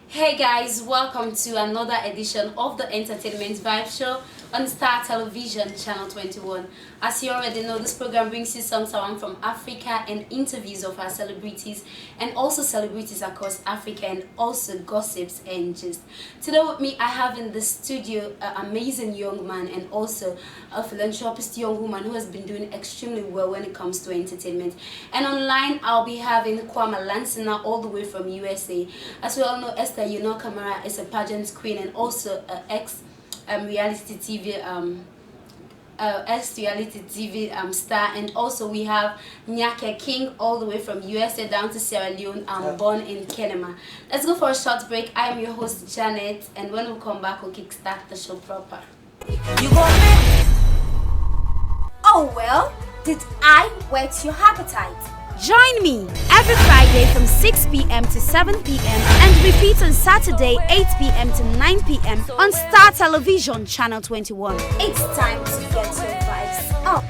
Hey guys, welcome to another edition of the Entertainment Vibe Show on Star Television Channel 21. As you already know, this program brings you songs around from Africa and interviews of our celebrities and also celebrities across Africa and also gossips and gist. Today with me, I have in the studio an amazing young man and also a philanthropist young woman who has been doing extremely well when it comes to entertainment. And online, I'll be having Kwamah all the way from USA. As we all know, Esther, Kamara is a pageant queen and also an ex-reality TV star, and also we have Nikeh Ki all the way from USA down to Sierra Leone, born in Kamara. Let's go for a short break. I am your host Janet, and when we come back, we'll kickstart the show proper. Oh well, did I whet your appetite? Join me every Friday from 6 p.m. to 7 p.m. and repeat on Saturday 8 p.m. to 9 p.m. on Star Television Channel 21. It's time to get your vibes up.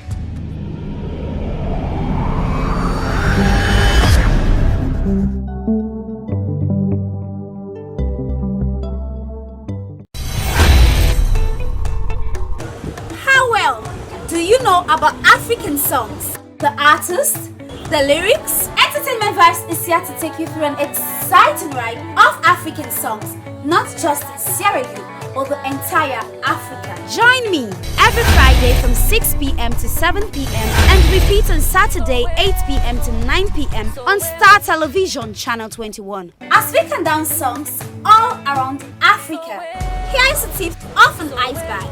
How well do you know about African songs? The artists? The lyrics? Entertainment Vibes is here to take you through an exciting ride of African songs, not just in Sierra Leone, but the entire Africa. Join me every Friday from 6 p.m. to 7 p.m. and repeat on Saturday 8 p.m. to 9 p.m. on Star Television Channel 21. As we can dance songs all around Africa, here is a tip of an iceberg.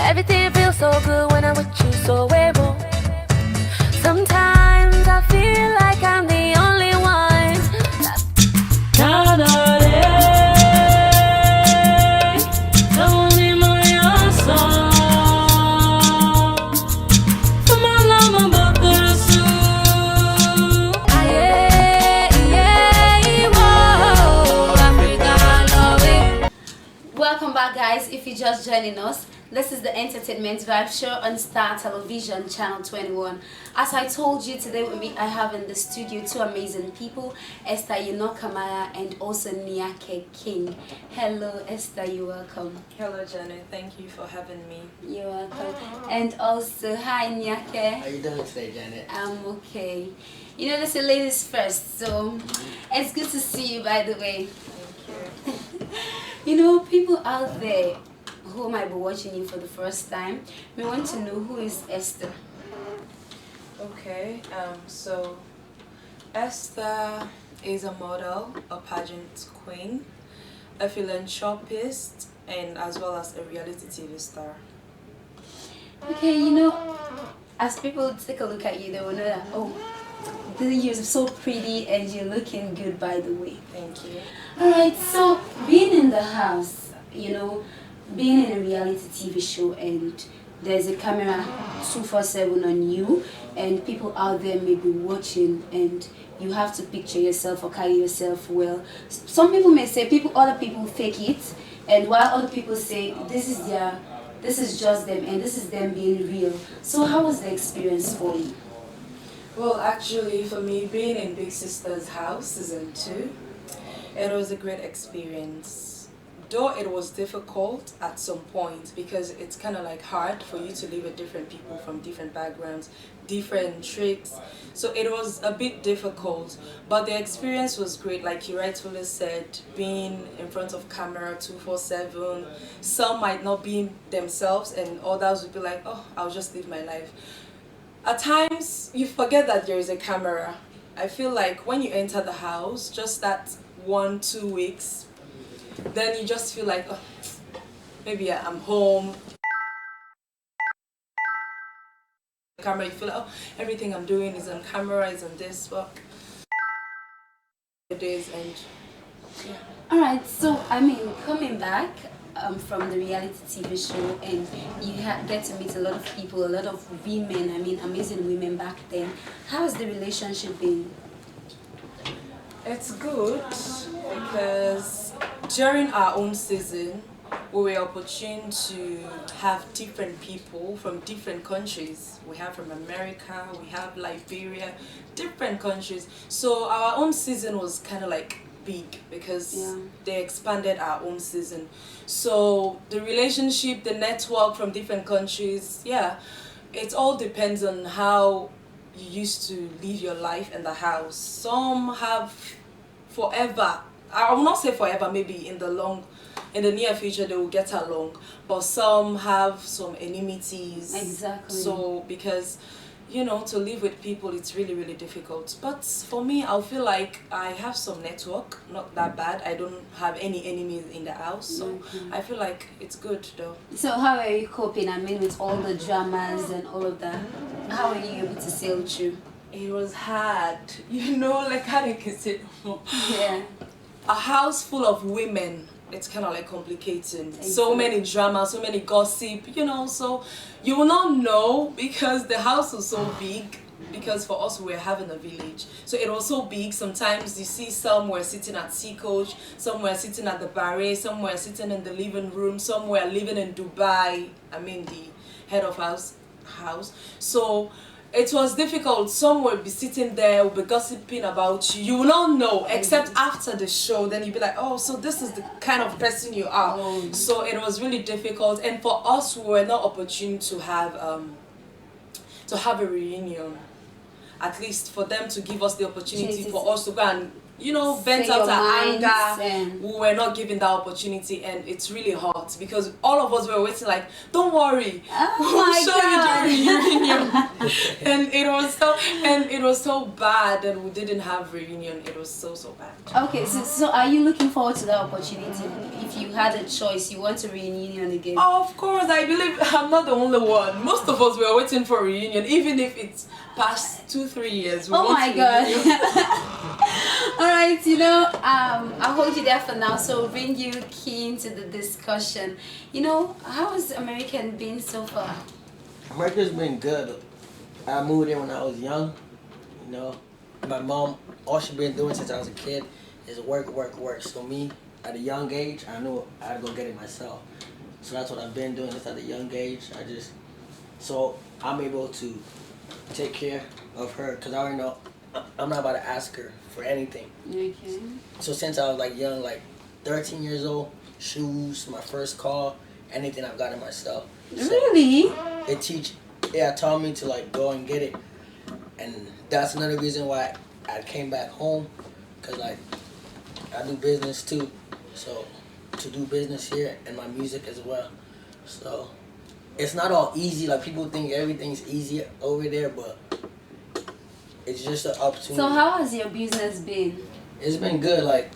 Everything feels so good when I'm with you, so able. Sometimes I feel like I'm the only one. Welcome back, guys. If you're just joining us, this is the Entertainment Vibe Show on Star Television Channel 21. As I told you, today with me I have in the studio two amazing people, Esther, Kamara, and also Nikeh Ki. Hello Esther, you're welcome. Hello Janet, thank you for having me. You're welcome. And also, hi Nikeh. How you doing today, Janet? I'm okay. You know, this is ladies first, so it's good to see you, by the way. Thank you. You know, people out there who might be watching you for the first time, we want to know, who is Esther? Okay, so Esther is a model, a pageant queen, a philanthropist, and as well as a reality TV star. Okay, you know, as people take a look at you, they will know that, oh, you're so pretty and you're looking good, by the way. Thank you. Alright, so being in the house, you know, being in a reality TV show and there's a camera 247 on you and people out there may be watching and you have to picture yourself or carry yourself well. Some people may say other people fake it, and while other people say this is just them and this is them being real. So how was the experience for you? Well, actually, for me, being in Big Sister's house season 2, it was a great experience. Though it was difficult at some point because it's kind of like hard for you to live with different people from different backgrounds, different tricks. So it was a bit difficult, but the experience was great. Like you rightfully said, being in front of camera 247, some might not be themselves and others would be like, oh, I'll just live my life. At times, you forget that there is a camera. I feel like when you enter the house, just that 1-2 weeks, then you just feel like, oh, maybe I'm home. Camera, you feel like, oh, everything I'm doing is on camera, is on this, but it is, and yeah. Alright, so I mean, coming back from the reality TV show, and you get to meet a lot of people, a lot of women, I mean amazing women back then. How has the relationship been? It's good because during our own season, we were opportune to have different people from different countries. We have from America, we have Liberia, different countries. So our own season was kind of like big because Yeah. they expanded our own season. So the relationship, the network from different countries, yeah, it all depends on how you used to live your life in the house. Some have forever. I will not say forever, maybe in the near future they will get along. But some have some enmities. Exactly. So because to live with people it's really really difficult. But for me, I'll feel like I have some network, not that bad. I don't have any enemies in the house, so I feel like it's good though. So how are you coping? I mean, with all the dramas and all of that, how are you able to sail through? It was hard, like I can say no more. Yeah. A house full of women, it's kind of like complicating. So Exactly. many drama, so many gossip, so you will not know because the house was so big. Because for us, we were having a village, so it was so big. Sometimes you see some were sitting at sea coach, some were sitting at the barre, some were sitting in the living room, some were living in Dubai. I mean the head of house. So it was difficult. Some will be sitting there, will be gossiping about you. You will not know except after the show. Then you'll be like, oh, so this is the kind of person you are. Oh. So it was really difficult. And for us, we were not opportune to have a reunion. At least for them to give us the opportunity for us to go and vent Say out your our minds anger. and- We were not given that opportunity, and it's really hot because all of us were waiting like, don't worry, Oh we'll my show God. you the reunion. and it was so bad that we didn't have reunion. It was so bad. Okay, so are you looking forward to that opportunity? If you had a choice, you want a reunion again? Of course, I believe I'm not the only one. Most of us were waiting for a reunion, even if it's past 2-3 years. We Oh want my a God. reunion. Alright, I'll hold you there for now, so we'll bring you key into the discussion. How has American been so far? America's been good. I moved in when I was young. My mom, all she been doing since I was a kid is work, work, work. So me, at a young age, I knew I had to go get it myself. So that's what I've been doing since at a young age. So I'm able to take care of her because I already know I'm not about to ask her for anything. Okay. So since I was like young, like 13 years old, shoes, my first car, anything I've gotten myself. So Really? it taught me to like go and get it. And that's another reason why I came back home, because like I do business too. So to do business here and my music as well. So it's not all easy. Like people think everything's easy over there, but it's just an opportunity. So how has your business been? It's been good. Like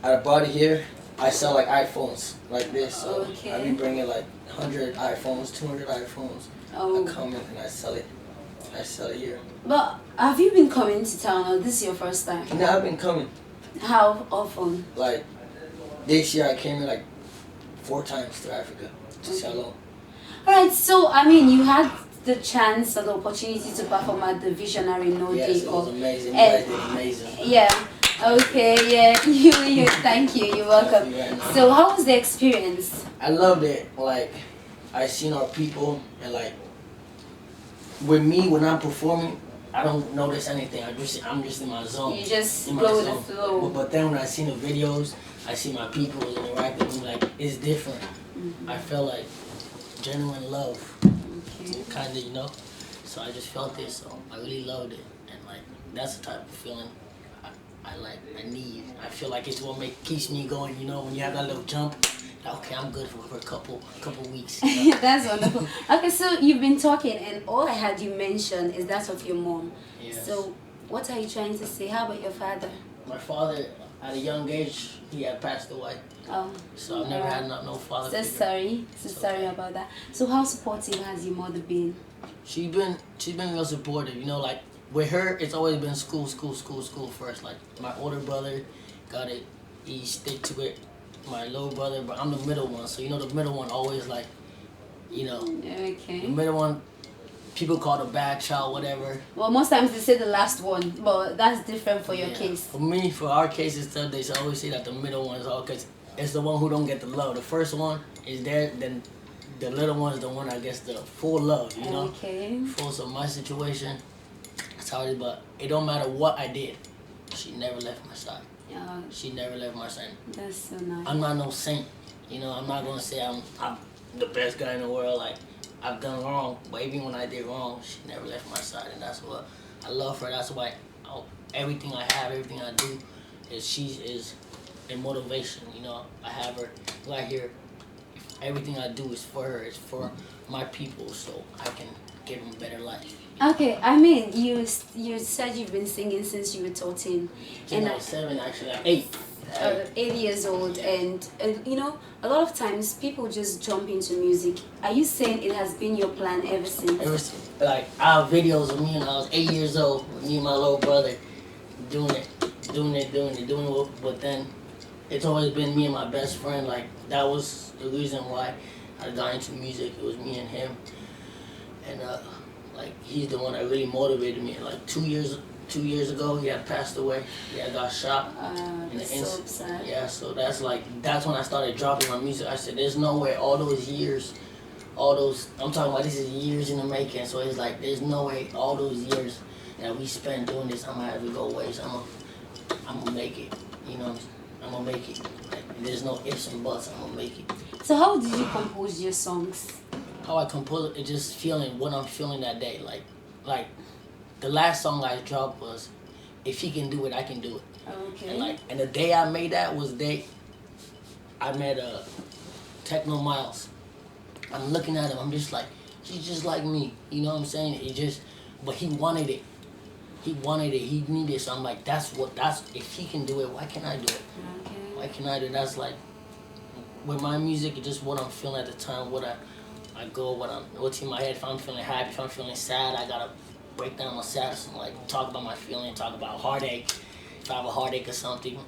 I bought it here. I sell like iPhones like this. So Okay. I be bringing like 100 iPhones, 200 iPhones. Oh. I come in and I sell it. I sell it here. But have you been coming to town, or this is your first time? No, I've been coming. How often? Like this year, I came in like 4 times to Africa to sell. Alright, so I mean, you had the chance or the opportunity to perform at the Visionary No Yes, Day it was Off. amazing. You And- guys did amazing. Yeah. Okay. Yeah. You. Thank you. You're welcome. Thank you very much. So, how was the experience? I loved it. Like I seen our people, and like with me when I'm performing, I don't notice anything. I'm just in my zone. You just in my go with zone. the flow. But then when I see the videos, I see my people interacting with me, like it's different. I felt like genuine love, Okay. kind of, So I just felt it, so I really loved it, and like that's the type of feeling I need. I feel like it's what keeps me going. When you have that little jump, like, okay, I'm good for a couple weeks. That's wonderful. Okay, so you've been talking, and all I had you mention is that of your mom. Yes. So, what are you trying to say? How about your father? My father, at a young age, he had passed away, Oh, so I've never had no father so figure. sorry. So It's sorry okay. about that. So, how supportive has your mother been? She's been real supportive. Like with her, it's always been school first. Like my older brother got it, he stick to it. My little brother, but I'm the middle one, so the middle one always like, the Okay. middle one people call it a bad child, whatever. Well, most times they say the last one, but that's different for your Yeah. case. For me, for our case and stuff, they always say that the middle one is all because it's the one who don't get the love. The first one is there, then the little one is the one that gets the full love, you know? Okay. Full, so my situation, that's how it is, but it don't matter what I did. She never left my side. Yeah, She never left my side. that's so nice. I'm not no saint, you know? I'm not going to say I'm the best guy in the world, like, I've done wrong, but even when I did wrong, she never left my side, and that's what I love her. That's why everything I have, everything I do, she is a motivation. You know, I have her right here. Everything I do is for her. It's for my people, so I can give them a better life. Okay, I mean, you said you've been singing since you were 13, And I was 7, actually, like 8. 8 years old, and you know, a lot of times people just jump into music. Are you saying it has been your plan ever since? Like, I have videos of me when I was 8 years old, with me and my little brother doing it. But then it's always been me and my best friend. Like, that was the reason why I got into music. It was me and him, and like, he's the one that really motivated me. Like 2 years ago, he had passed away. He had got shot. That's so sad. Yeah, so that's when I started dropping my music. I said, there's no way all those years, I'm talking about this is years in the making. So it's like, there's no way all those years that we spent doing this, I'm gonna have to go waste. I'm gonna make it. You know, I'm gonna make it. Like, there's no ifs and buts. I'm gonna make it. So how did you compose your songs? How I compose it, just feeling what I'm feeling that day. Like the last song I dropped was, if he can do it, I can do it. Okay. And the day I made that was the day I met Techno Miles. I'm looking at him, I'm just like, he's just like me. You know what I'm saying? But he wanted it. He needed it. So I'm like, if he can do it, why can't I do it? Okay. Why can't I do it? That's like, with my music, it's just what I'm feeling at the time, what's in my head. If I'm feeling happy, if I'm feeling sad, I gotta break down my sadness and like talk about my feeling, talk about heartache. If I have a heartache or something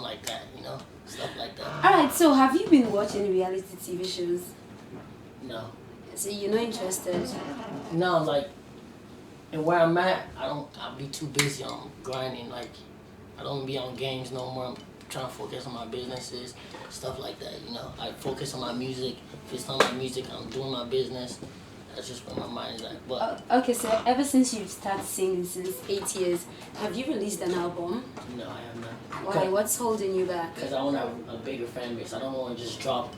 like that, you know, stuff like that. Alright, so have you been watching reality TV shows? No. So you're not interested? No, like, and where I'm at, I'll be too busy on grinding. Like, I don't be on games no more. I'm trying to focus on my businesses, stuff like that, you know. I focus on my music. If it's not my music, I'm doing my business. That's just where my mind is at. But okay, so ever since you've started singing since 8 years, have you released an album? no, I have not. Why? What's holding you back? Because I want to have a bigger fan base. I don't want to just drop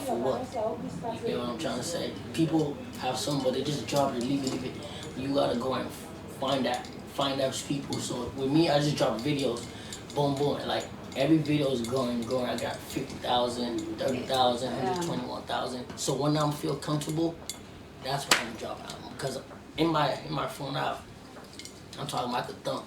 for what? You get what I'm trying to say? People have some, but they just drop it, leave it. You gotta go and find those people. So with me, I just drop videos, boom, boom, and like every video is growing. I got 50,000, 30,000, 121,000. So when I feel comfortable, that's when I'm gonna drop album. Because in my phone app, I'm talking about the thumb.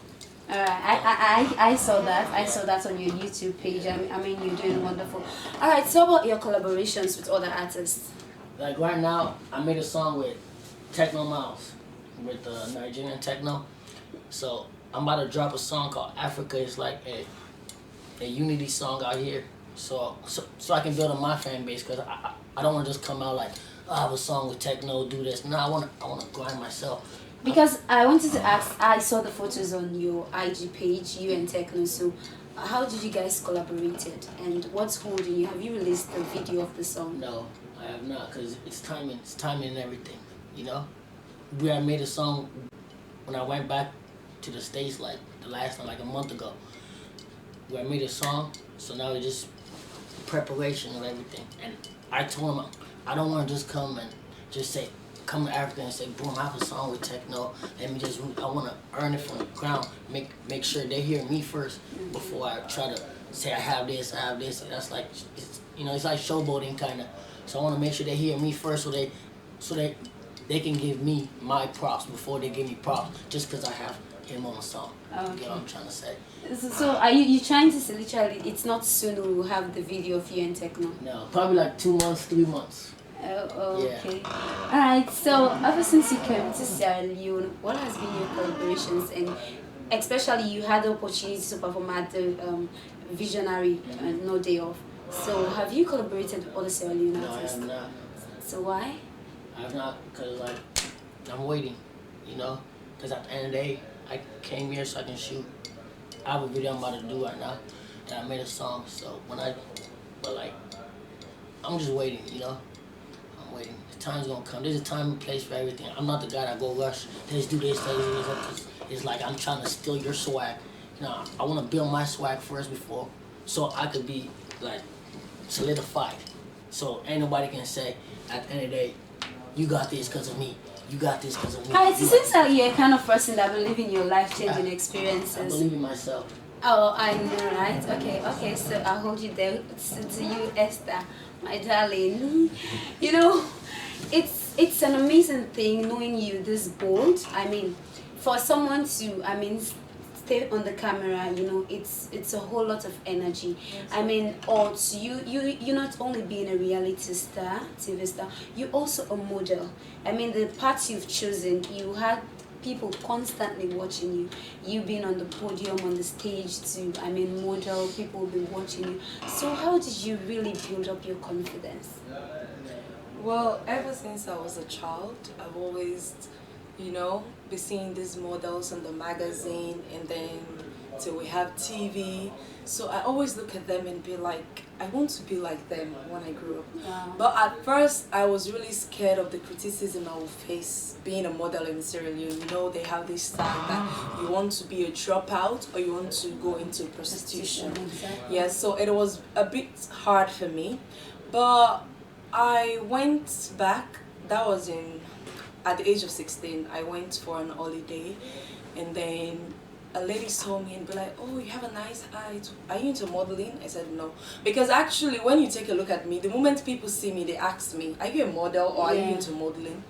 Alright, I saw that. I saw that on your YouTube page. I mean, you're doing wonderful. Alright, so about your collaborations with other artists? Like right now, I made a song with Techno Miles, with Nigerian techno. So I'm about to drop a song called Africa. It's like a unity song out here. So I can build on my fan base, because I don't want to just come out like, oh, I have a song with techno, do this. No, I want to grind myself. Because I wanted to ask, I saw the photos on your IG page, you and Techno, so how did you guys collaborated, and what's holding you? Have you released the video of the song? No, I have not, because it's timing and everything, you know? I made a song when I went back to the States, like the last time, like a month ago. I made a song, so now it's just preparation of everything. And I told him, I don't want to just come and just say, come to Africa and say, boom, I have a song with techno. I want to earn it from the ground. Make sure they hear me first before I try to say I have this. That's like, it's like showboating kind of. So I want to make sure they hear me first, so they can give me my props before they give me props, just because I have him on a song. Okay. You know what I'm trying to say? So are you trying to say literally it's not soon we'll have the video of you and Techno? No, probably like 2 months, 3 months. Oh, okay. Yeah. Alright, so ever since you came to Sierra Leone, what has been your collaborations, and especially you had the opportunity to perform at the Visionary No Day Off. So have you collaborated with other Sierra Leone No, I artists? have not. So why? I have not, because like, I'm waiting, you know, because at the end of the day, I came here so I can shoot. I have a video I'm about to do right now that I made a song. So but like, I'm just waiting, you know. I'm waiting. The time's gonna come. There's a time and place for everything. I'm not the guy that go rush. Let's do this. It's like I'm trying to steal your swag. You know, I want to build my swag first before, so I could be like solidified. So ain't nobody can say at the end of the day, you got this because of me. You got this because of me. It seems like you're a kind of person that believe in your life-changing experiences. I believe in myself. Oh, I know, right? Okay, so I'll hold you there. To you, Esther, my darling. You know, it's an amazing thing knowing you this bold. I mean, for someone to, stay on the camera, you know, it's a whole lot of energy. Yes. I mean, or to you not only being a reality star, TV star, you're also a model. I mean, the path you've chosen, you had people constantly watching you. You being on the podium, on the stage to, model, people will be watching you. So how did you really build up your confidence? Well, ever since I was a child, I've always, be seeing these models in the magazine, and then till we have TV. So I always look at them and be like, I want to be like them when I grow up. Wow. But at first, I was really scared of the criticism I would face being a model in Sierra Leone. You know, they have this tag that you want to be a dropout or you want to go into prostitution. Exactly. Yeah, so it was a bit hard for me. But I went back, that was at the age of 16, I went for an holiday, and then a lady saw me and be like, oh, you have a nice eye. Are you into modeling? I said no. Because actually, when you take a look at me, the moment people see me, they ask me, are you a model or are you into modeling?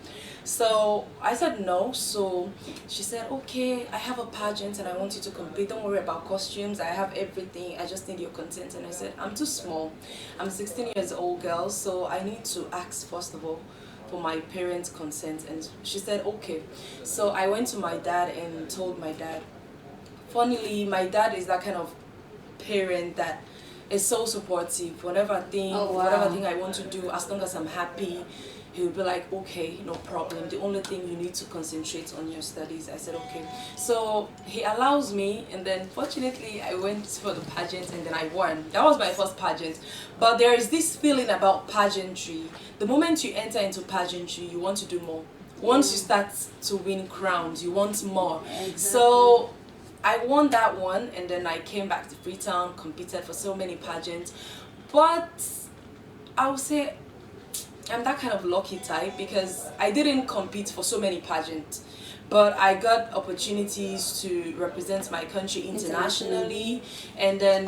So I said no. So she said, okay, I have a pageant and I want you to compete. Don't worry about costumes. I have everything. I just need your consent. And I said, I'm too small. I'm a 16 years old girl, so I need to ask first of all for my parents' consent. And she said, okay. So I went to my dad and told my dad. Funnily, my dad is that kind of parent that is so supportive. Whatever thing I want to do, as long as I'm happy, he'll be like, okay, no problem. The only thing you need to concentrate on your studies. I said, okay. So he allows me, and then fortunately I went for the pageant and then I won. That was my first pageant. But there is this feeling about pageantry. The moment you enter into pageantry, you want to do more. Once you start to win crowns, you want more. Exactly. So I won that one, and then I came back to Freetown, competed for so many pageants. But I would say I'm that kind of lucky type because I didn't compete for so many pageants, but I got opportunities to represent my country internationally, and then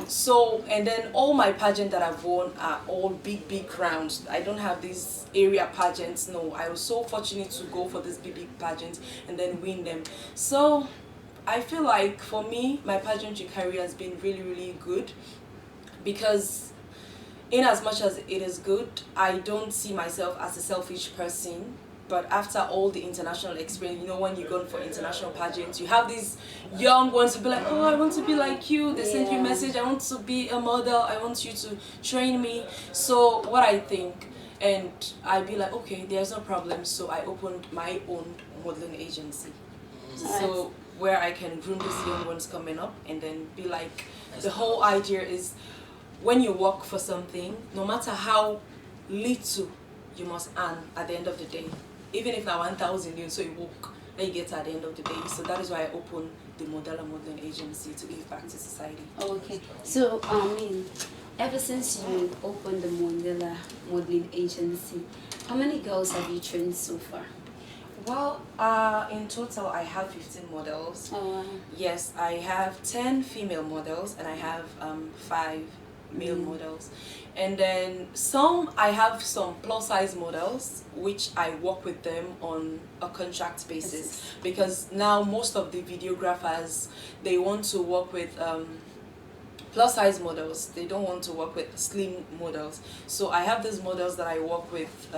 all my pageants that I've won are all big crowns. I don't have these area pageants. No, I was so fortunate to go for these big pageants and then win them. So I feel like for me, my pageantry career has been really good, because in as much as it is good, I don't see myself as a selfish person. But after all the international experience, when you go for international pageants, you have these young ones who be like, oh, I want to be like you. They send you a message, I want to be a model, I want you to train me. So what I think, and I'd be like, okay, there's no problem. So I opened my own modeling agency. So where I can groom these young ones coming up, and then be like, the whole idea is when you work for something, no matter how little you must earn at the end of the day, even if now 1,000 you so you work, then you get at the end of the day. So that is why I opened the modeling agency to give back to society. Okay, so ever since you opened the modeling agency, how many girls have you trained so far? Well, in total, I have 15 models. Oh, wow. Yes, I have 10 female models and I have 5 male models. And then I have some plus size models, which I work with them on a contract basis. Because now most of the videographers, they want to work with plus size models. They don't want to work with slim models. So I have these models that I work with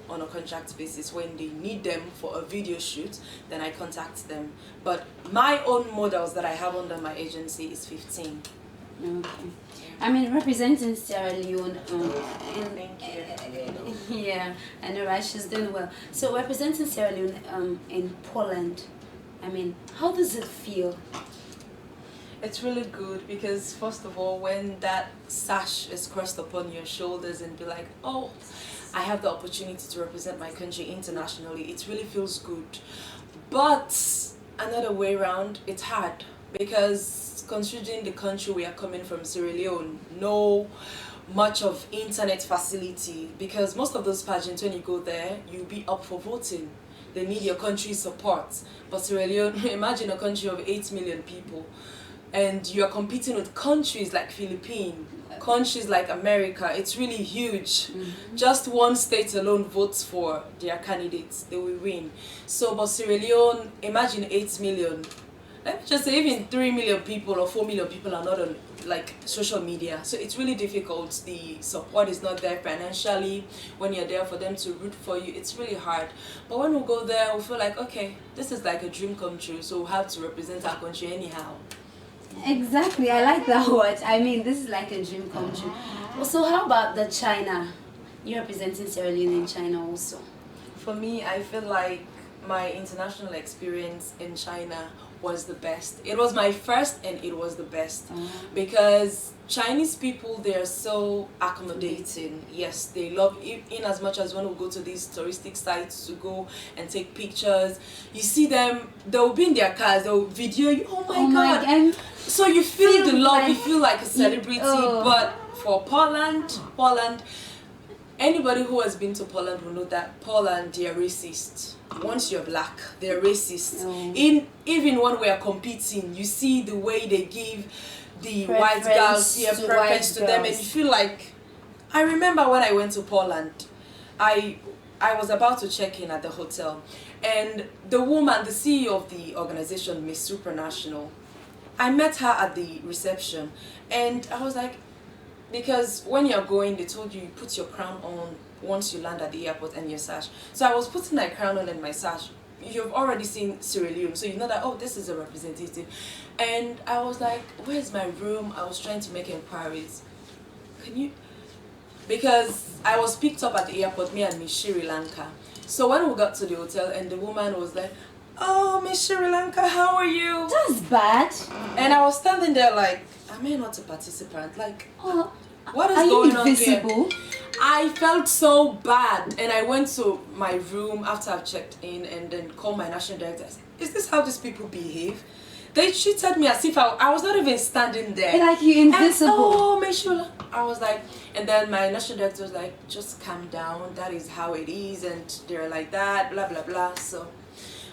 on a contract basis. When they need them for a video shoot, then I contact them. But my own models that I have under my agency is 15. Okay. I mean, representing Sierra Leone. Thank you. Yeah, I know, right? She's doing well. So, representing Sierra Leone in Poland, I mean, how does it feel? It's really good because first of all, when that sash is crossed upon your shoulders and be like, oh, I have the opportunity to represent my country internationally, it really feels good. But another way around, it's hard because considering the country we are coming from, Sierra Leone, no much of internet facility, because most of those pageants, when you go there, you'll be up for voting. They need your country's support. But Sierra Leone, imagine a country of 8 million people, and you're competing with countries like Philippines, countries like America. It's really huge. Just one state alone votes for their candidates, they will win. So, but Sierra Leone, imagine 8 million. Let me just say, even 3 million people or 4 million people are not on like social media. So it's really difficult. The support is not there financially. When you're there for them to root for you, it's really hard. But when we go there, we feel like, okay, this is like a dream come true. So we have to represent our country anyhow. Exactly, I like that word. I mean, this is like a dream come true. So, how about the China? You're representing Sierra Leone in China also. For me, I feel like my international experience in China was the best. It was my first and it was the best because Chinese people, they are so accommodating. Yes, they love in as much as when we go to these touristic sites to go and take pictures. You see them, they'll be in their cars, they'll video you. Oh my God. So you feel the love, you feel like a celebrity. But for Poland, anybody who has been to Poland will know that Poland, they are racist. Once you're black, they're racist. Even when we are competing, you see the way they give the white girls preference to them, and you feel like, I remember when I went to Poland, I was about to check in at the hotel, and the woman, the CEO of the organization, Miss Supranational, I met her at the reception, and I was like, because when you're going, they told you put your crown on once you land at the airport and your sash. So I was putting my crown on and my sash. You've already seen Sierra Leone, so you know that, oh, this is a representative. And I was like, where's my room? I was trying to make inquiries. Can you? Because I was picked up at the airport, me and Miss Sri Lanka. So when we got to the hotel, and the woman was like, oh, Miss Sri Lanka, how are you? That's bad. And I was standing there like, am I not a participant? Like, what is are going you on invisible? here? I felt so bad, and I went to my room after I've checked in and then called my national director. I said, is this how these people behave? They treated me as if I was not even standing there. Like you invisible. And, oh, make sure. I was like, and then my national director was like, just calm down. That is how it is, and they're like that, blah blah blah. So,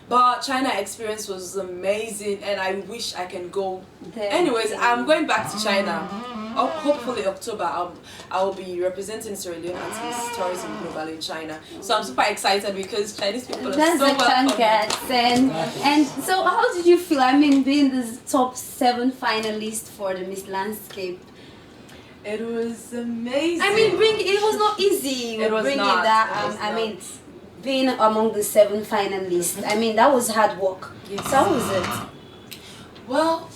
but China experience was amazing, and I wish I can go. Anyways, I'm going back to China. Hopefully October, I'll be representing Sierra Leone at Miss Tourism Global in China. So I'm super excited because Chinese people are so welcoming. And so how did you feel? I mean, being the top 7 finalists for the Miss Landscape. It was amazing. I mean, it was not easy. It was not. I mean, being among the 7 finalists. I mean, that was hard work. Yes. So how was it? Well,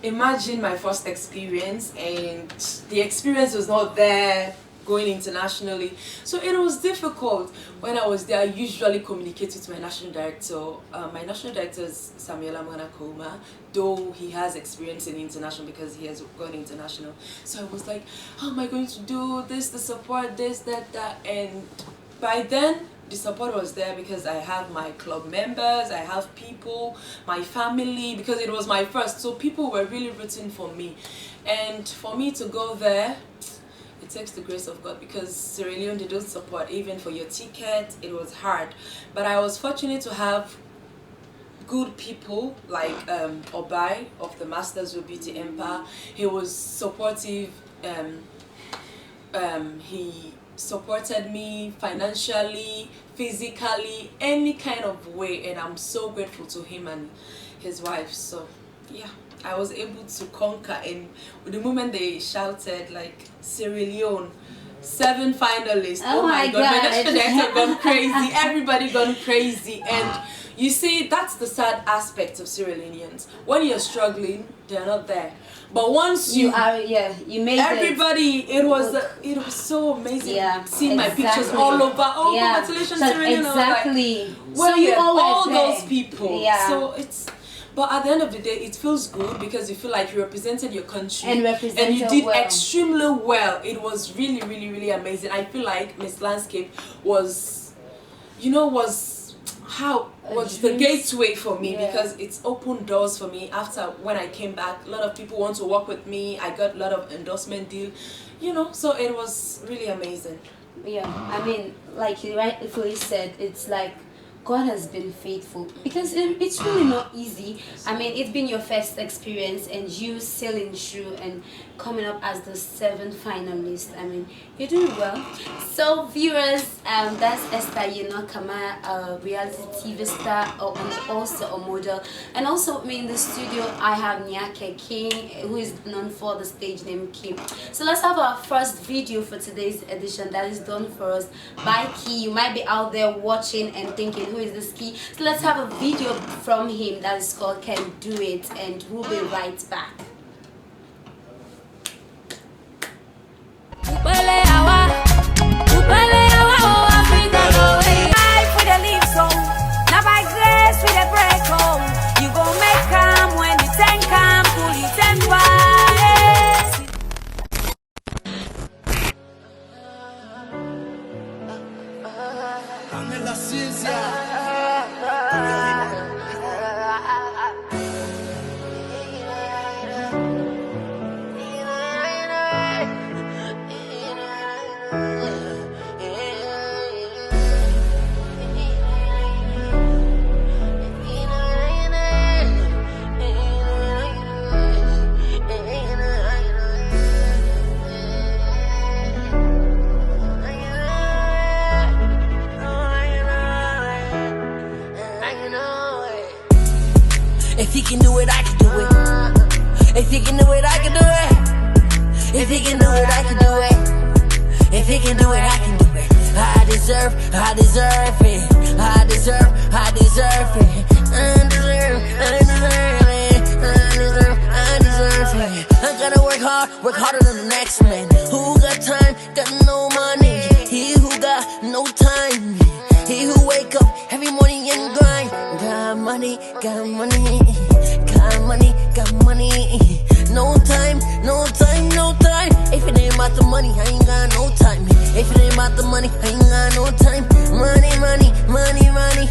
imagine my first experience, and the experience was not there going internationally, so it was difficult. When I was there, I usually communicate with my national director. My national director is Samuela Kwamah, though he has experience in international because he has gone international. So I was like, how am I going to do this, the support, this, that, and by then the support was there because I have my club members, I have people, my family, because it was my first, so people were really rooting for me. And for me to go there, it takes the grace of God, because Sierra Leone, they don't support even for your ticket. It was hard, but I was fortunate to have good people like Obai of the Masters of Beauty Empire. He was supportive. He supported me financially, physically, any kind of way, and I'm so grateful to him and his wife. So yeah, I was able to conquer, and the moment they shouted like Sierra Leone 7 finalists, oh my God, my national director gone crazy, everybody gone crazy. And you see, that's the sad aspect of Sierra Leoneans. When you're struggling, they're not there. But once you made everybody, it was so amazing. Yeah, seeing my pictures all over. Oh, congratulations, Serena. Exactly. So you all those people. Yeah. So it's. But at the end of the day, it feels good because you feel like you represented your country and you did extremely well. It was really, really, really amazing. I feel like Miss Landscape was the gateway for me because it's opened doors for me. After when I came back, a lot of people want to work with me. I got a lot of endorsement deal, so it was really amazing. Yeah, I mean, like you rightfully said, it's like God has been faithful because it's really not easy. I mean, it's been your first experience and you sailing through and coming up as the 7th finalist. I mean, you're doing well. So viewers, that's Esther, Kamara, a reality TV star and also a model. And also with me in the studio, I have Nikeh Ki, who is known for the stage name Kim. So let's have our first video for today's edition that is done for us by Ki. You might be out there watching and thinking, who is this Ki? So let's have a video from him that is called Can Do It, and we'll be right back. If he can do it, I can do it. If he can do it, I can do it. If he can do it, I can do it. If he can do it, I can do it. I deserve it. I deserve it. I deserve it. I deserve it. I deserve it. I gotta work harder than the next man. Who got time, got no money. He who got no time. He who wake up every morning and grind. Got money, got money, got money, got money. No time, no time, no time. If it ain't about the money, I ain't got no time. If it ain't about the money, I ain't got no time. Money, money, money, money.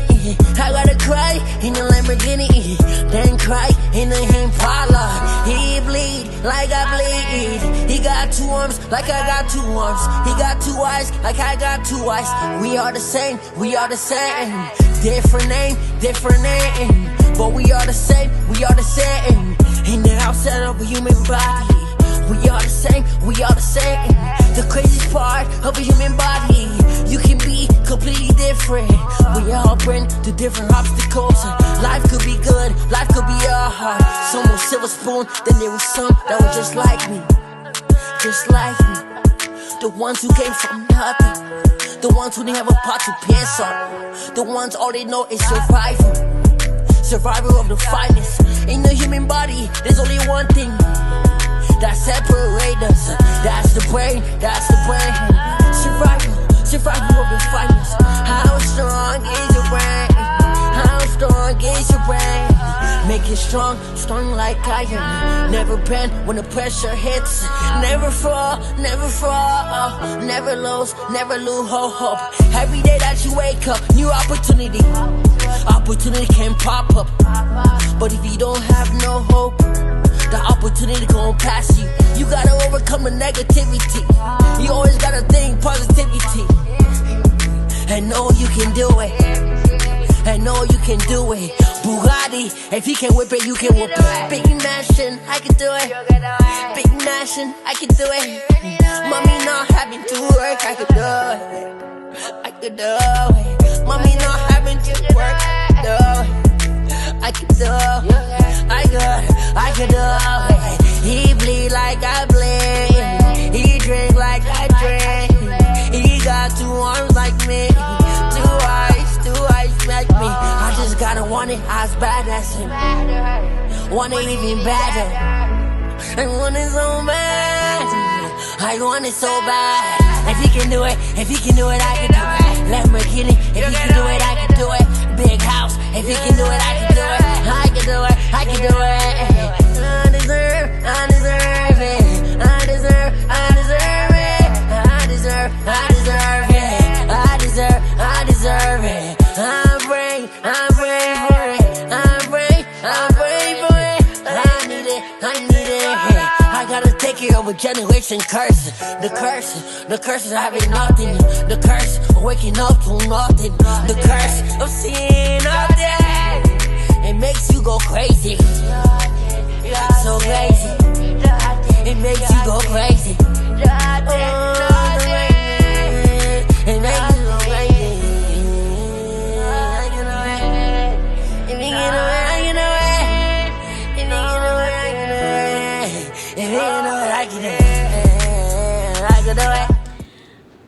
I gotta cry in a Lamborghini, then cry in a Impala. He bleed like I bleed. He got 2 arms like I got 2 arms. He got 2 eyes like I got 2 eyes. We are the same, we are the same. Different name, but we are the same, we are the same. In the outside of a human body, we are the same, we are the same. The craziest part of a human body, you can be completely different. We all bring to different obstacles. Life could be good, life could be hard. Some with silver spoon, then there was some that were just like me, just like me. The ones who came from nothing, the ones who didn't have a pot to piss on, the ones all they know is survival, survival of the finest. In the human body, there's only one thing that separates us. That's the brain, that's the brain. Survival, survival of the finest. How strong is your brain? How strong is your brain? Make it strong, strong like iron. Never bend when the pressure hits. Never fall, never fall. Never lose hope. Every day that you wake up, new opportunity. Opportunity can pop up. But if you don't have no hope, the opportunity gon' pass you. You gotta overcome the negativity. You always gotta think positivity. And know you can do it. And know you can do it. Bugatti, if he can whip it, you can whip it. Big Nation, I can do it. Big Nation, I can do it. Mommy not having to work, I can do it. I can do it. Mommy not having to work, I can do it. I can do it. I can do it. He bleed like I bleed. He drink like I drink. He got 2 arms like me. 2 eyes like me. I just gotta want it as bad as him. want it even better. I want it so bad. I want it so bad. If he can do it, I can do it. Lamborghini, if he can do it, I can do it. Big house, if he can do it, I can do it. I can do it, I can do it. I deserve it. I deserve it. I deserve it. I deserve it. I deserve it. I deserve it. I pray for it. I pray for it. I need it. I gotta take care of a generation curse. The curse of having nothing. The curse of waking up to nothing. The curse of seeing nothing. It makes you go crazy. So crazy. It makes you go crazy. It makes you go crazy. I can do it. If you can do it, I can do it. If you can do it, I can do it. If you can do it, I can do it. I can do it.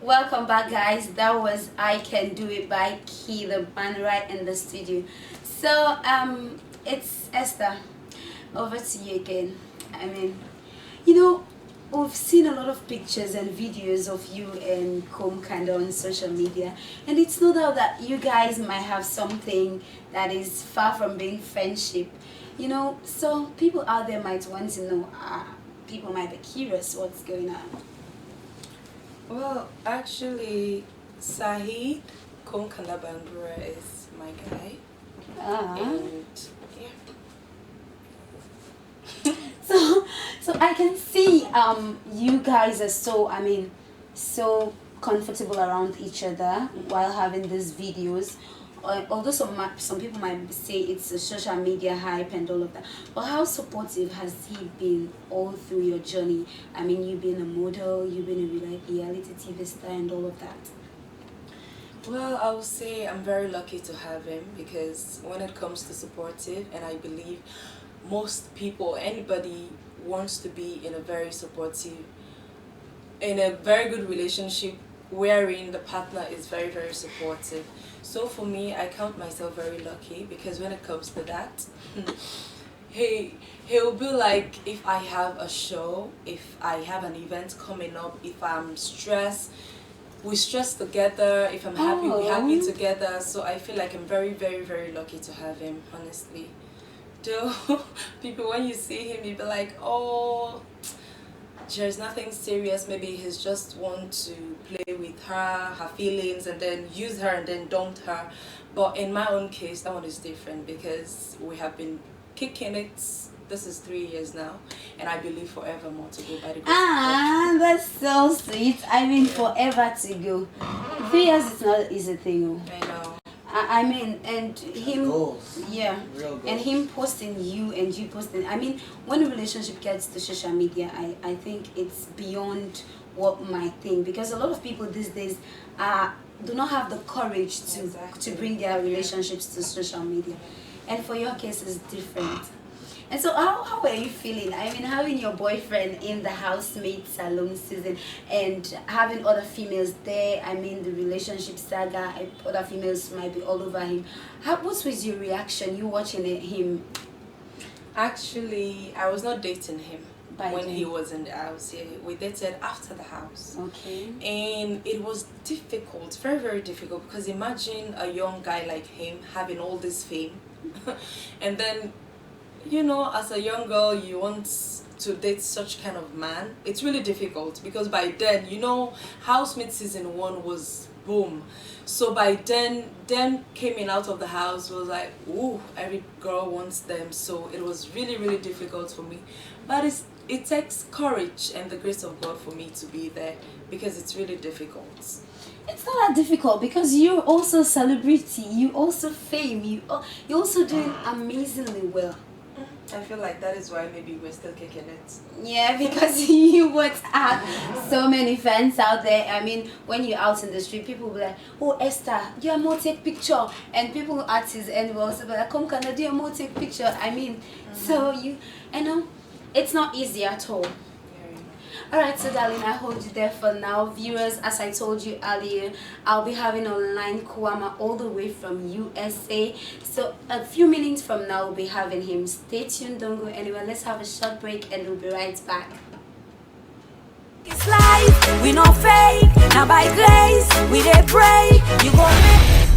Welcome back, guys. That was I Can Do It by Ki, the man right in the studio. So it's Esther. Over to you again. I mean, you know, we've seen a lot of pictures and videos of you and Kwamah on social media, and it's no doubt that you guys might have something that is far from being friendship, you know. So people out there might want to know, people might be curious what's going on. Well, actually, Sahid Kwamah is my guy. And yeah. So I can see you guys are so comfortable around each other while having these videos. Although some people might say it's a social media hype and all of that, but how supportive has he been all through your journey? I mean, you being a model, you being a reality TV star and all of that. Well, I would say I'm very lucky to have him, because when it comes to supportive, and I believe most people, anybody wants to be in a very supportive, in a very good relationship wherein the partner is very, very supportive. So for me, I count myself very lucky, because when it comes to that, he'll be like, if I have a show, if I have an event coming up, if I'm stressed, we stress together. If I'm happy, we're happy together. So I feel like I'm very, very, very lucky to have him, honestly. Though people, when you see him, you be like, oh, there's nothing serious. Maybe he's just want to play with her feelings, and then use her and then dump her. But in my own case, that one is different, because we have been kicking it. This is 3 years now, and I believe forevermore to go by the grace of God. That's so sweet. I mean, forever to go. 3 years is not an easy thing. I know. I mean, and him, goals. yeah, and him posting you and you posting. I mean, when a relationship gets to social media, I think it's beyond what my thing, because a lot of people these days do not have the courage to bring their relationships to social media, and for your case is different. And so how are you feeling? I mean, having your boyfriend in the housemate salon season and having other females there, I mean, the relationship saga, other females might be all over him. What was your reaction, you watching him? Actually, I was not dating him when he was in the house. Yeah, we dated after the house. Okay. And it was difficult, very, very difficult, because imagine a young guy like him having all this fame and then, you know, as a young girl, you want to date such kind of man. It's really difficult, because by then, you know, housemate season 1 was boom. So by then, them coming out of the house was like, ooh, every girl wants them. So it was really, really difficult for me. But it takes courage and the grace of God for me to be there, because it's really difficult. It's not that difficult, because you're also a celebrity, you also fame, you're also doing amazingly well. I feel like that is why maybe we're still kicking it. Yeah, because you would have so many fans out there. I mean, when you're out in the street, people will be like, oh, Esther, do you more take picture? And people at his end will also be like, come, can I do more take picture? I mean, so you know, it's not easy at all. Alright, so darling, I hold you there for now. Viewers, as I told you earlier, I'll be having online Kwamah all the way from USA. So a few minutes from now, we'll be having him. Stay tuned, don't go anywhere. Let's have a short break and we'll be right back. It's life, we no fake. Now by grace, we dey pray. You gon' make.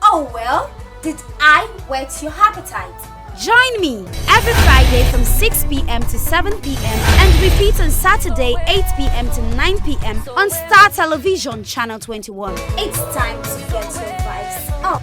Oh well, did I whet your appetite? Join me every Friday from 6 p.m. to 7 p.m. and repeat on Saturday 8 p.m. to 9 p.m. on Star Television Channel 21. It's time to get your vibes up.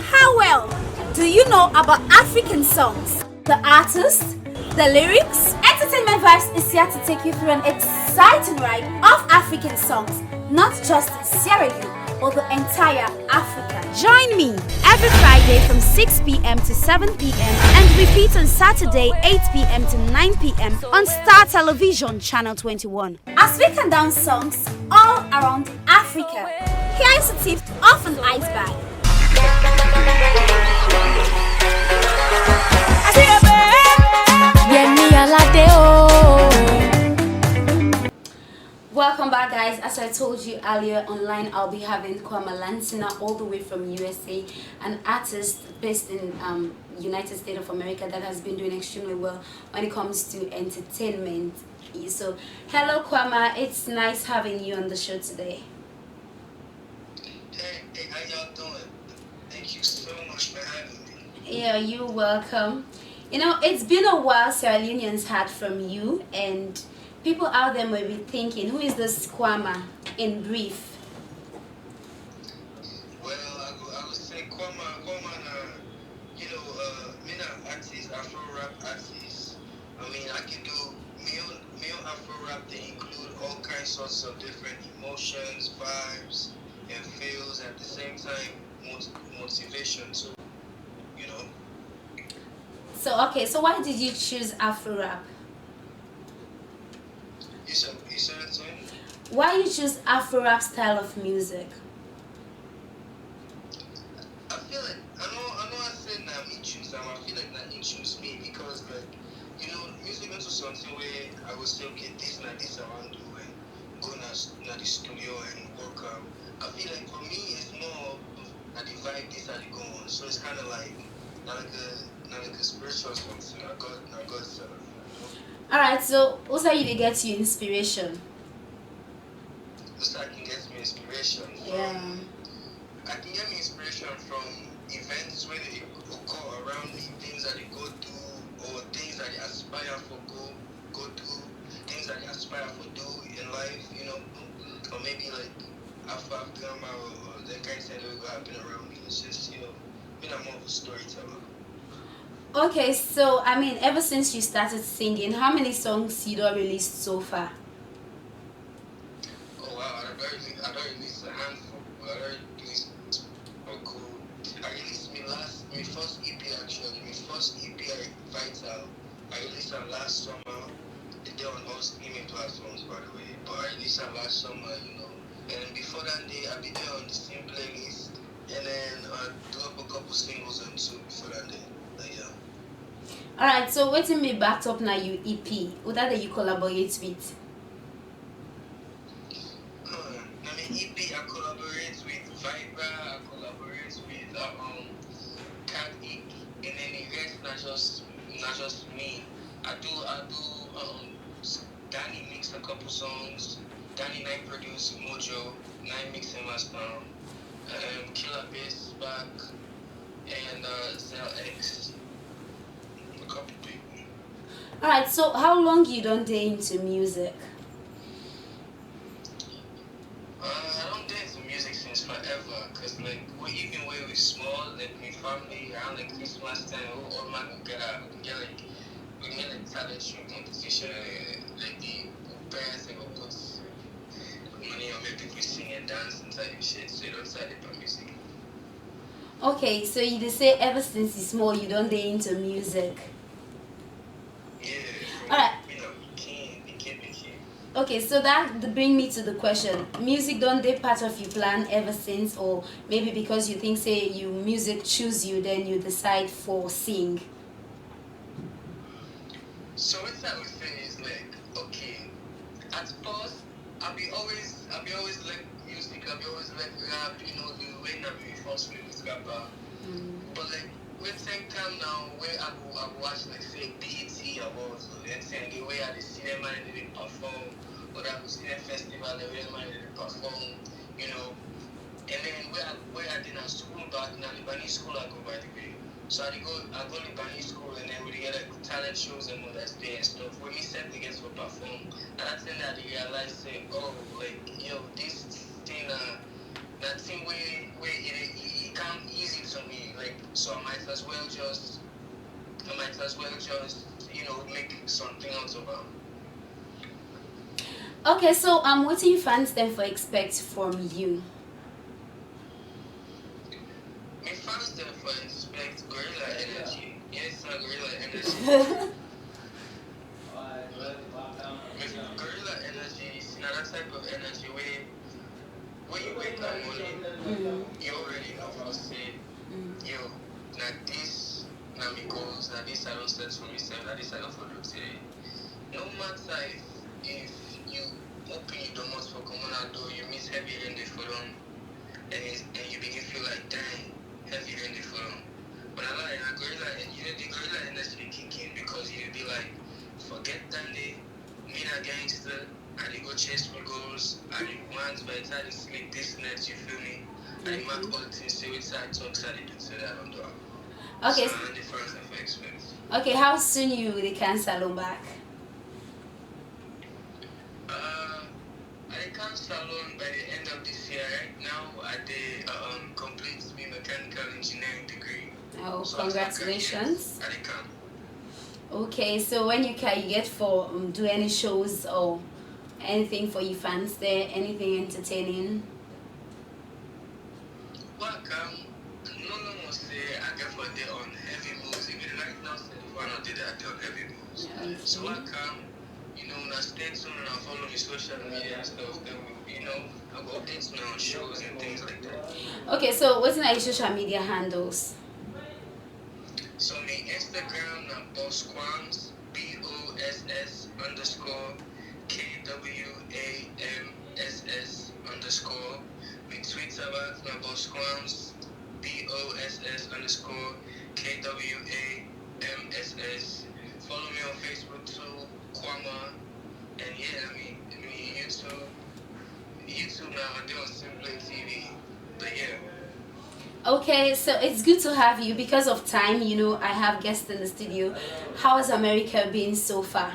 How well do you know about African songs? The artists, the lyrics? Entertainment Vibes is here to take you through an exciting ride of African songs, not just in Sierra Leone, but the entire Africa. Join me every Friday from 6 p.m. to 7 p.m. and repeat on Saturday 8 p.m. to 9 p.m. on Star Television Channel 21. As we can dance songs all around Africa, here is a tip of an iceberg. Welcome back, guys. As I told you earlier, online I'll be having Kwamah Lansina all the way from USA, an artist based in United States of America that has been doing extremely well when it comes to entertainment. So hello Kwamah, it's nice having you on the show today. Hey, how y'all doing? Thank you so much for having me. Yeah, you're welcome. You know, it's been a while Sierra Leoneans heard from you, and people out there may be thinking, who is this Kwamah in brief? Well, I would say Kwamah, me na artist, Afro rap artist. I mean, I can do male Afro rap. They include all kinds sorts of different emotions, vibes, and feels at the same time, motivation. So, you know. So okay, so why did you choose Afro rap? You said it to me? Why you choose Afro rap style of music? I feel like I said now me choose them. I feel like that you choose me because music into something where I would say okay this I want to do and go na the studio and work out. I feel like for me it's more of the vibe this and the go on. So it's kinda like not like a spiritual something. I got stuff. Alright, so also you get you inspiration. So I can get me inspiration from, Yeah. I can get me inspiration from events where they occur around me, things that they go through or things that they aspire for go through, things that they aspire for do in life, or maybe like after drama or that kind of thing that will happen around me. It's just, being more of a storyteller. Okay, so I mean, ever since you started singing, how many songs you don't released so far? Oh wow, I don't release a handful. I don't release a cool. I released my first EP actually. My first EP Vital. I released that last summer. They're on all streaming platforms by the way. But I released that last summer, And before that day I be there on the same playlist. And then I drop a couple singles and two before that day. Yeah. Alright, so waiting me backed up now you EP. Who that you collaborate with? EP I collaborate with Vybes, I collaborate with Cat Ink, and then the rest not just me. I do Danny mixed a couple songs. Danny Night produced Mojo, Night mixing master, Killer Bass back, and Zell X. A couple people. Alright, so how long you don't day into music? I don't dance to music since forever, cause like even when we small, like my family around like Christmas time, all man we get like talent show competition, like the parents they go put money on make people sing and dance and type of shit, so you don't side it for music. Okay, so you just say ever since you're small you don't day into music. Yeah. Alright. Kid. Okay, so that bring me to the question. Music don't they part of your plan ever since, or maybe because you think say you music choose you, then you decide for sing. So what I would say is like, okay, at first I'll be always like music, I'll be always like rap, you know, the way I be first with rapper. But like when time come now where I go watch like say BET awards or let's say the way at the cinema and they perform, or that was in a festival the way man they perform, you know. And then where I did a school back in Lebanese school I go by the way. So I go to Lebanese school and then we get like talent shows and all that day and stuff. When we set the guests for perform, and that's then that they realize say, oh like yo this thing that thing where it come easy to me, like so I might as well just you know make something out of it. Okay, so what do you fans then for expect from you? My fans therefore expect gorilla energy. Yes, not gorilla energy. With gorilla energy is another type of energy where when you wake up morning, you already know for say, yo, now this now me goals, now this I don't set for myself, now this I don't follow today. No matter if you open your doors for Kamara door, you meet heavy in the forum and you begin feel like dang, heavy in the forum. But I like a gorilla and you know the gorilla energy kick in because you'll be like, forget that day, me a gangster, I dey go chase my goals, I dey want by the time I sleep this night, you feel me? I dey mark all the things, say which side talks I dey do to that on door. Okay. So I'm the first I expect. Okay, how soon you the can salon back? I can't salon by the end of this year. Right now, I did complete my mechanical engineering degree. Oh, So congratulations. I can. Okay, so when you get for do any shows or anything for your fans there, anything entertaining? Well, no more say I get for day on heavy moves. Even right now, say if I not did that, on heavy moves. Okay. So I come, you know, now stay tuned and I follow me social media and stuff. Then you know, I go updates now on shows and things like that. Okay, so what's your social media handles? So my Instagram na bossquams BOSS_KWAMSS_. My Twitter back na bossquams BOSS_KWAMSS. Follow me on Facebook too, Kwamah, and yeah, I mean YouTube now I do on Simple TV, but yeah. Okay, so it's good to have you. Because of time, you know, I have guests in the studio. How has America been so far?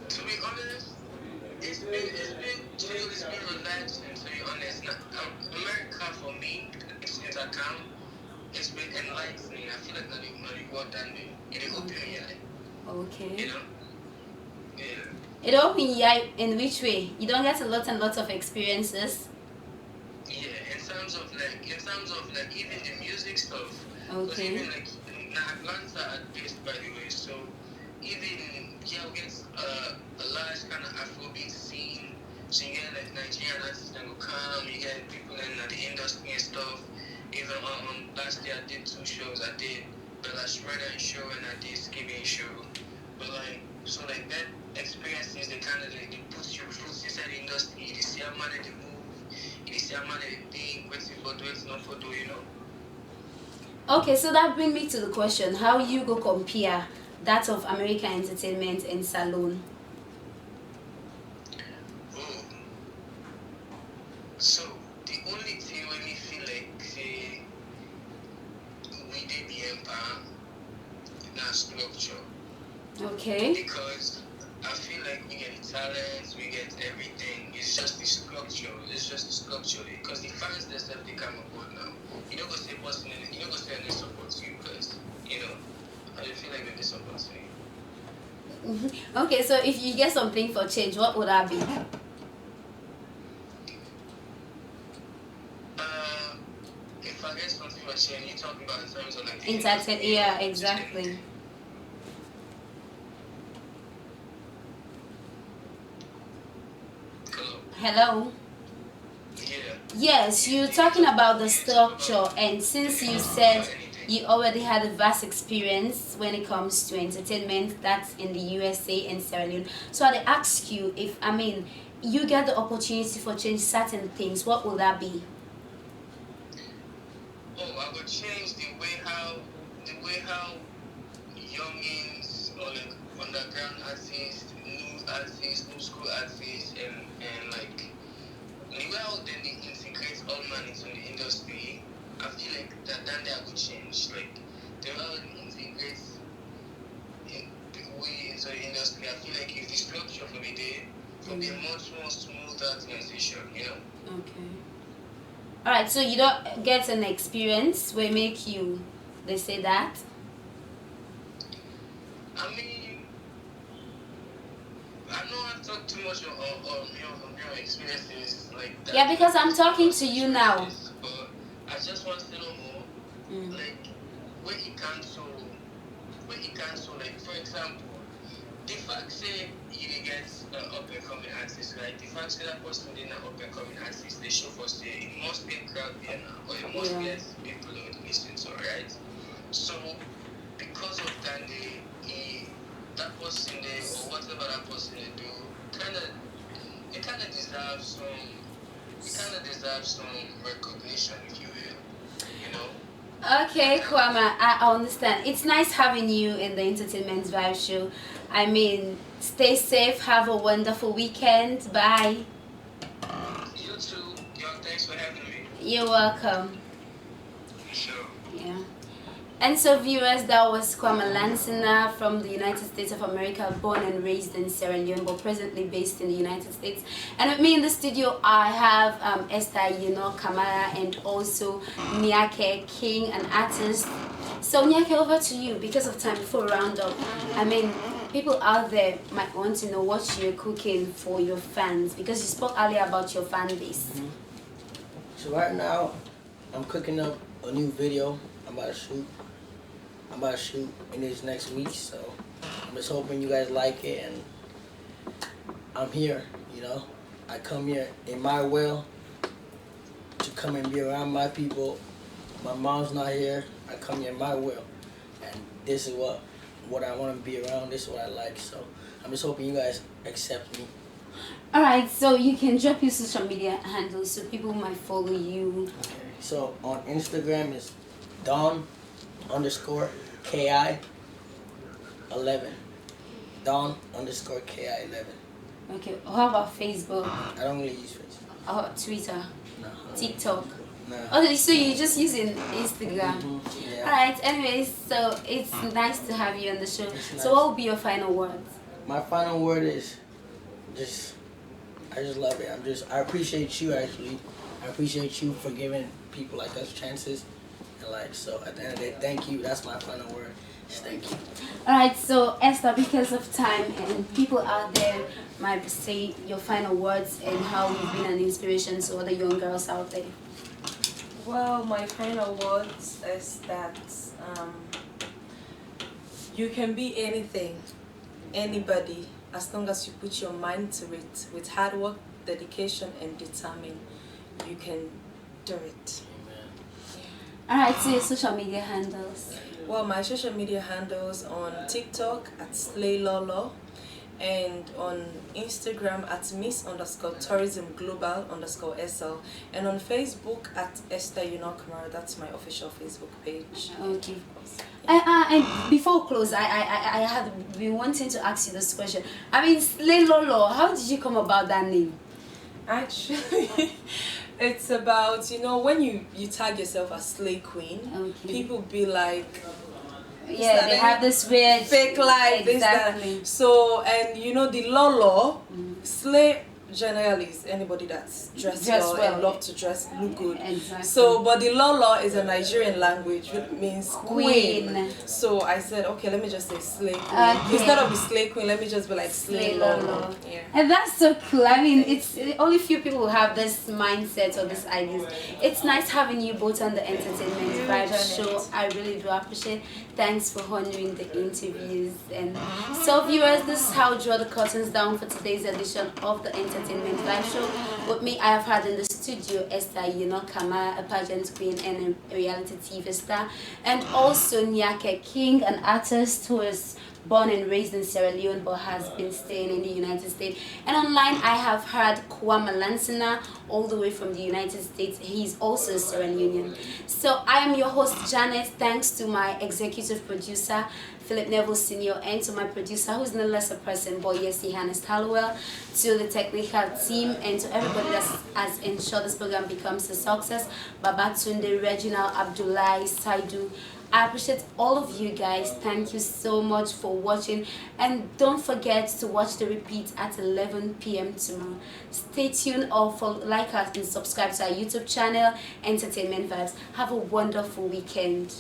To be honest, it's been chill, it's been relaxing. To be honest, America for me, since I come, it's been enlightening. I feel like not what done it opened me eye. Okay. You know? Yeah. It opened your eye in which way? You don't get a lot and lots of experiences. Yeah, in terms of like even the music stuff. Because Okay. even like in Atlanta at based by the way, so even we get a large kind of Afrobeat scene. So you get like Nigerian artists that will come, you get people in the industry and stuff. Even last year I did 2 shows. I did Bella Shredder show and I did Skipping show. But like so like that experience is the kind of like they put your fruits inside the industry, they see how money they move. You see how many things, waiting for do it, not for do, you know. Okay, so that brings me to the question: how you go compare that of American entertainment and salon? Oh. So the only thing when me feel like say we did the empire, now structure. Okay. Because I feel like we get the talent, we get everything. It's just the structure. It's just the structure. Because the fans themselves they come aboard now. You don't go say person, you don't go say they support you because you know I feel like they support me. Okay, so if you get something for change, what would that be? If I get something for change, you talking about in terms of like the Yeah, exactly. Hello. Yeah. Yes, you're talking about the structure, and since you said you already had a vast experience when it comes to entertainment, that's in the USA and Sierra Leone. So I ask you if, I mean, you get the opportunity for change certain things, what will that be? Oh, I would change the way how youngins or like underground artists, new school artists, and like the way how then they integrate all man into the industry. I feel like that they would change. Like the way how they integrate we into the industry. I feel like if the structure for the day will be a much more smoother transition, you know? Okay. Alright, so you don't get an experience where make you, they say that? I mean, I know I talk too much on your experiences like that. Yeah, because I'm talking to you now. But I just want to know more, like, where it can so, like, for example, the fact say you get up and coming artists, right? The fact say that person did not up and coming artists, they show for say it must be a crowd there now, or it must get people who would listen to, right? So because of that, that person there or whatever that person they do, it kind of deserves some recognition, if you will, you know. Okay, Kwamah, I understand. It's nice having you in the Entertainment Vibe show. I mean, stay safe, have a wonderful weekend. Bye. You too. Yo, thanks for having me. You're welcome. Sure. Yeah. And so viewers, that was Kwamah Lansina from the United States of America, born and raised in Sierra Leone, but presently based in the United States. And with me in the studio, I have Esther, yeanoh, Kamara, and also Nikeh Ki, an artist. So Nikeh, over to you, because of time, before we round up. I mean, people out there might want to know what you're cooking for your fans, because you spoke earlier about your fan base. So right now, I'm cooking up a new video I'm about to shoot in this next week, so I'm just hoping you guys like it. And I'm here, you know. I come here in my will to come and be around my people. My mom's not here. I come here in my will, and this is what I want to be around. This is what I like. So I'm just hoping you guys accept me. Alright, so you can drop your social media handles so people might follow you. Okay. So on Instagram is Dawn_KI11. Dawn_KI11. Okay, how about Facebook? I don't really use Facebook. Or Twitter? No. TikTok? No. Okay, so you're just using Instagram. Yeah. Alright, anyways, so it's nice to have you on the show. It's So nice. what will be your final words? My final word is I just love it. I appreciate you actually. I appreciate you for giving people like us chances. And like, so at the end of the day, thank you. That's my final word. Just thank you. Alright, so Esther, because of time and people out there might say your final words and how you've been an inspiration to other young girls out there. Well, my final words is that you can be anything, anybody, as long as you put your mind to it. With hard work, dedication, and determination, you can do it. Alright, so your social media handles. Well, my social media handles on TikTok at SlayLolo, and on Instagram at Miss_tourismglobal_SL, and on Facebook at Esther, yeanoh, Kamara. That's my official Facebook page. Okay. And before we close, I had been wanting to ask you this question. I mean, SlayLolo, how did you come about that name? Actually, it's about, you know, when you tag yourself as Slay Queen, people be like, yeah, they have this weird fake life, exactly. this, that. So, and you know, the Lolo, Slay generally is anybody that's dressed well and love to look good. Exactly. So, but the Lolo is a Nigerian language, which means queen. So I said, okay, let me just say Slay Queen. Okay. Instead of the Slay Queen, let me just be like Slay Lolo. Yeah. And that's so cool. I mean, it's only few people who have this mindset or this ideas. It's nice having you both on the Entertainment Vibe show. I really do appreciate. Thanks for honoring the interviews. And so viewers, this is how we draw the curtains down for today's edition of the Entertainment Entertainment Live Show. With me, I have had in the studio Esther, Kamara, a pageant queen and a reality TV star, and also Nikeh Ki, an artist who is born and raised in Sierra Leone but has been staying in the United States. And online, I have heard Kwamah all the way from the United States. He's also a Sierra Leonean. So I am your host, Janet. Thanks to my executive producer, Philip Neville Sr., and to my producer, who's no less a person, but yes, Hannes Hallowell, to the technical team, and to everybody that has ensured this program becomes a success, Babatunde, Reginald, Abdullahi, Saidu. I appreciate all of you guys. Thank you so much for watching, and don't forget to watch the repeat at 11 p.m. tomorrow. Stay tuned or like us and subscribe to our YouTube channel, Entertainment Vibes. Have a wonderful weekend.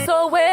So where